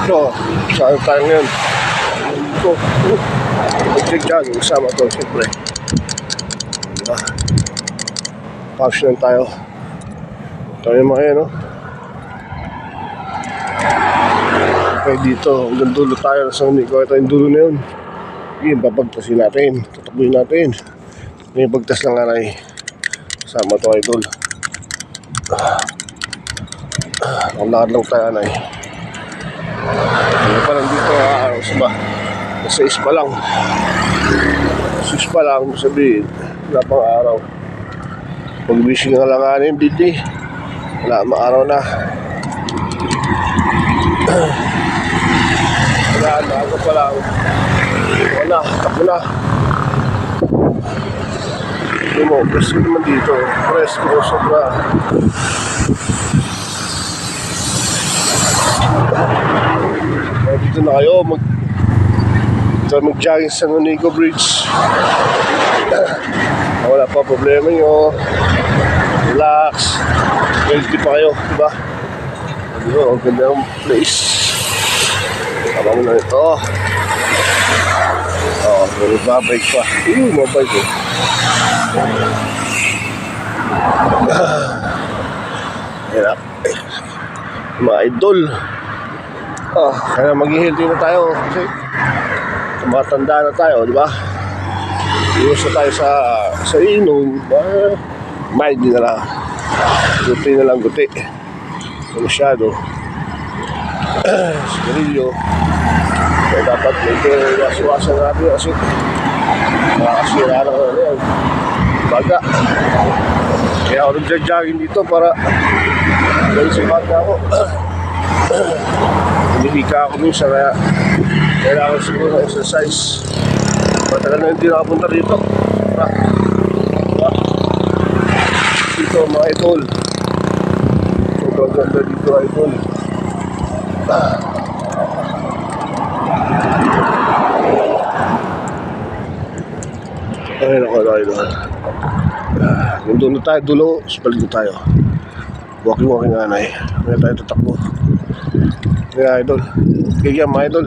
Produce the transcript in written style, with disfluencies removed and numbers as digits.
So, saan tayo ngayon? So, mag-jogging kasama to, siyempre. Diba? Passion tayo. Ito yung mga yan, no? Okay, dito, hanggang dulo tayo sa Unico. Ito yung dulo na yun. Sige, papagtasin natin. Tutukuyin natin. May pagtas lang nanay. Kasama to, idol. Ang lakad lang tayo, nanay. Ano pa lang dito, araws ba? Nasa 6 pa lang. 6 pa lang, sabihin. Wala pang araw. Pag-wishing nga lang anin, dito. Wala, maaraw na. Wala, maaga pa lang. Wala, takbo na. Hindi mo, presko naman dito. Presko, sobra. Dito na kayo, mag-jogging sa Unico Bridge. Wala pa problema nyo. Relax. Healthy pa kayo, diba? Diba, ang ganda ng place. Tama mo na ito. May babike pa. Mabike eh. Hirap. Mga idol. Kaya mag-healthy na tayo kasi tumatanda na tayo, di ba? Iwas na tayo sa inom. Mild na lang. Guti na lang, guti. Masyado. Sigarilyo. Kaya dapat medyo iwas-iwasan natin kasi makakasira na ano yan. Baga. Kaya ako nag-jogging dito para dahil sa baga ako. Hinihika ako minsan kaya kailangan siguro ng exercise. Matagal na hindi nakapunta dito. Dito mga idol. Sobrang ganda dito idol. Ay nako idol. Nandun na tayo dulo, spalik na tayo. Walking nanay. Kaya tayo tatakbo. Kaya idol. Kaya mga idol.